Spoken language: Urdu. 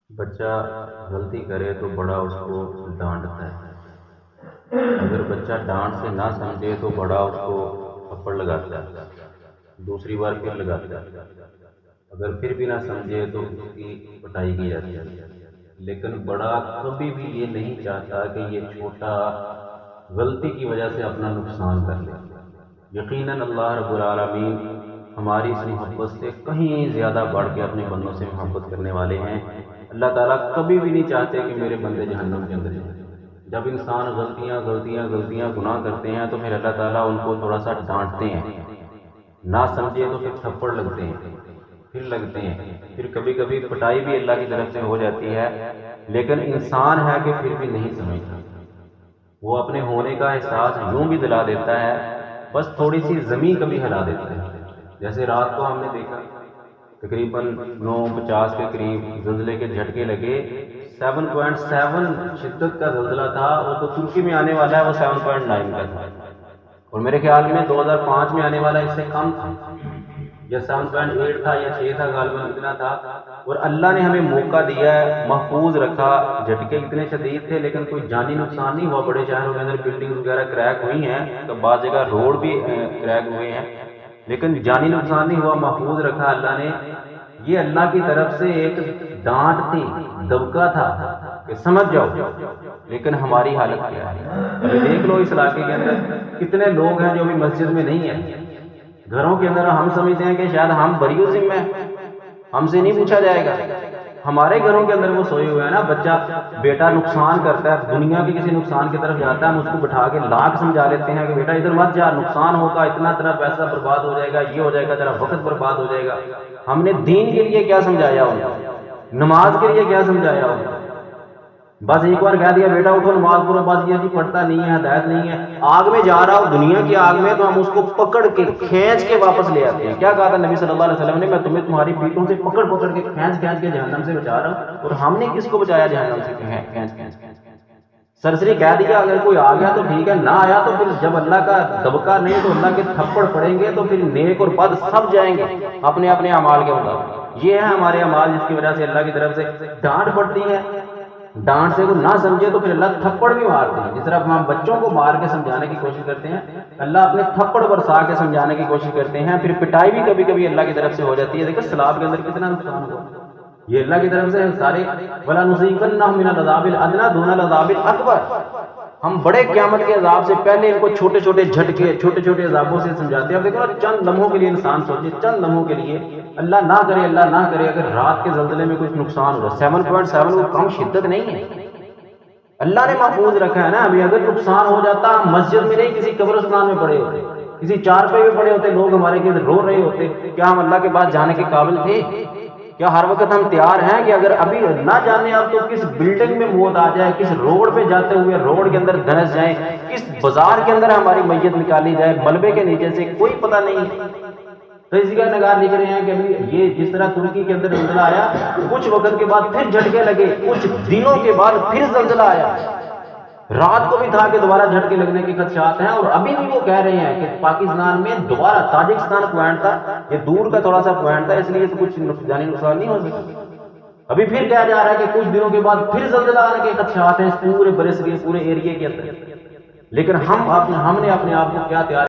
بچہ غلطی کرے تو بڑا اس کو ڈانٹتا ہے۔ اگر بچہ ڈانٹ سے نہ سمجھے تو بڑا اس کو تھپڑ لگاتا ہے، دوسری بار پھر لگاتا ہے۔ اگر پھر بھی نہ سمجھے تو اس کی پٹائی کی جاتی ہے۔ لیکن بڑا کبھی بھی یہ نہیں چاہتا کہ یہ چھوٹا غلطی کی وجہ سے اپنا نقصان کر لے۔ یقیناً اللہ رب العالمین ہماری اس محبت سے کہیں زیادہ بڑھ کے اپنے بندوں سے محبت کرنے والے ہیں۔ اللہ تعالیٰ کبھی بھی نہیں چاہتے کہ میرے بندے جہنم کے اندر جائیں۔ جب انسان غلطیاں گناہ کرتے ہیں تو پھر اللہ تعالیٰ ان کو تھوڑا سا ڈانٹتے ہیں، نہ سمجھے تو پھر تھپڑ لگتے ہیں، پھر لگتے ہیں، پھر کبھی کبھی پٹائی بھی اللہ کی طرف سے ہو جاتی ہے۔ لیکن انسان ہے کہ پھر بھی نہیں سمجھتا، وہ اپنے ہونے کا احساس یوں بھی دلا دیتا ہے، بس تھوڑی سی زمین کبھی ہلا دیتا ہے۔ جیسے رات کو ہم نے دیکھا تقریباً 9:50 کے قریب زلزلے کے جھٹکے لگے، 7.7 شدت کا زلزلہ تھا، وہ تو ترکی میں آنے والا ہے، وہ 7.9 کا تھا، اور میرے خیال میں 2005 میں آنے والا اس سے کم تھا، یا 7.8 تھا یا 6 تھا، غالباً اتنا تھا۔ اور اللہ نے ہمیں موقع دیا ہے، محفوظ رکھا، جھٹکے اتنے شدید تھے لیکن کوئی جانی نقصان نہیں ہوا۔ بڑے شہروں کے اندر بلڈنگ وغیرہ کریک ہوئی ہیں، تو بعض جگہ روڈ بھی کریک ہوئے ہیں، لیکن جانی نقصان نہیں ہوا، محفوظ رکھا اللہ نے۔ یہ اللہ کی طرف سے ایک ڈانٹ تھی، دبکا تھا کہ سمجھ جاؤ۔ لیکن ہماری حالت کیا ہے؟ ابھی دیکھ لو اس علاقے کے اندر کتنے لوگ ہیں جو بھی مسجد میں نہیں ہیں، گھروں کے اندر ہم سمجھتے ہیں کہ شاید ہم بری و ذمہ ہیں، ہم سے نہیں پوچھا جائے گا۔ ہمارے گھروں کے اندر وہ سوئے ہوئے ہیں نا، بچہ بیٹا نقصان کرتا ہے، دنیا کے کسی نقصان کی طرف جاتا ہے، ہم اس کو بٹھا کے لاکھ سمجھا لیتے ہیں کہ بیٹا ادھر مت جا، نقصان ہوگا، اتنا تیرا پیسہ برباد ہو جائے گا، یہ ہو جائے گا، تیرا وقت برباد ہو جائے گا۔ ہم نے دین کے لیے کیا سمجھایا ان کو، نماز کے لیے کیا سمجھایا ان کو؟ بس ایک بار کہہ دیا بیٹا اٹھو نماز پڑھو، بس یہ جی پڑھتا نہیں ہے، ہدایت نہیں ہے، آگ میں جا رہا ہو دنیا کی آگ میں، تو ہم اس کو پکڑ کے کھینچ کے واپس لے آتے ہیں۔ کیا کہا تھا نبی صلی اللہ علیہ وسلم نے، میں تمہیں تمہاری پیٹھوں سے پکڑ پکڑ کے کھینچ کے جہنم سے بچا رہا ہوں، اور ہم نے کس کو بچایا جہنم سے کھینچ۔ سرسری کہہ دیا اگر کوئی آ گیا تو ٹھیک ہے، نہ آیا تو پھر جب اللہ کا دبکا نہیں تو اللہ کے تھپڑ پڑیں گے تو پھر نیک اور بد سب جائیں گے اپنے اپنے اعمال کے مطابق۔ یہ ہے ہمارے اعمال جس کی وجہ سے اللہ کی طرف سے ڈانٹ پڑتی ہے۔ ڈانٹ سے وہ نہ سمجھے تو پھر اللہ تھپڑ بھی مارتے ہیں، جس طرح ہم بچوں کو مار کے سمجھانے کی کوشش کرتے ہیں، اللہ اپنے تھپڑ برسا کے سمجھانے کی کوشش کرتے ہیں، پھر پٹائی بھی کبھی کبھی اللہ کی طرف سے ہو جاتی ہے۔ دیکھو سیلاب کے اندر کتنا نقصان ہوا، یہ اللہ کی طرف سے سارے وَلَنُذِيقَنَّهُم مِّنَ الْعَذَابِ الْأَدْنَىٰ دُونَ الْعَذَابِ الْأَكْبَرِ، ہم بڑے قیامت کے عذاب سے پہلے ان کو چھوٹے چھوٹے جھٹکے، چھوٹے چھوٹے عذابوں سے سمجھاتے ہیں۔ اب دیکھو نا، چند لمحوں کے لیے انسان سوچے، چند لمحوں کے لیے، اللہ نہ کرے اگر رات کے زلزلے میں کچھ نقصان ہو، 7.7 وہ کم شدت نہیں ہے، اللہ نے محفوظ رکھا ہے نا۔ ابھی اگر نقصان ہو جاتا، مسجد میں نہیں کسی قبرستان میں پڑے ہوتے، کسی چارپائی میں پڑے ہوتے، لوگ ہمارے کے رو رہے ہوتے، کیا ہم اللہ کے پاس جانے کے قابل تھے؟ کیا ہر وقت ہم تیار ہیں کہ اگر ابھی نہ جانے اب تو کس بلڈنگ میں موت آ جائے، کس روڈ پہ جاتے ہوئے روڈ کے اندر دھنس جائیں، کس بازار کے اندر ہماری میت نکالی جائے ملبے کے نیچے سے، کوئی پتہ نہیں۔ تو اسی کا نگار لکھ رہے ہیں کہ ابھی یہ جس طرح ترکی کے اندر زلزلہ آیا، کچھ وقت کے بعد پھر جھٹکے لگے، کچھ دنوں کے بعد پھر زلزلہ آیا، رات کو بھی تھا کہ دوبارہ جھٹکے لگنے کے خدشات ہیں، اور ابھی بھی وہ کہہ رہے ہیں کہ پاکستان میں دوبارہ، تاجکستان پوائنٹ تھا، یہ دور کا تھوڑا سا پوائنٹ تھا، اس لیے تو کچھ جانی نقصان نہیں ہو سکتا۔ ابھی پھر کہا جا رہا ہے کہ کچھ دنوں کے بعد پھر زلزلہ آنے کے خدشات ہیں اس پورے برصغیر، پورے ایریے کے اندر۔ لیکن ہم نے اپنے آپ کو کیا تیار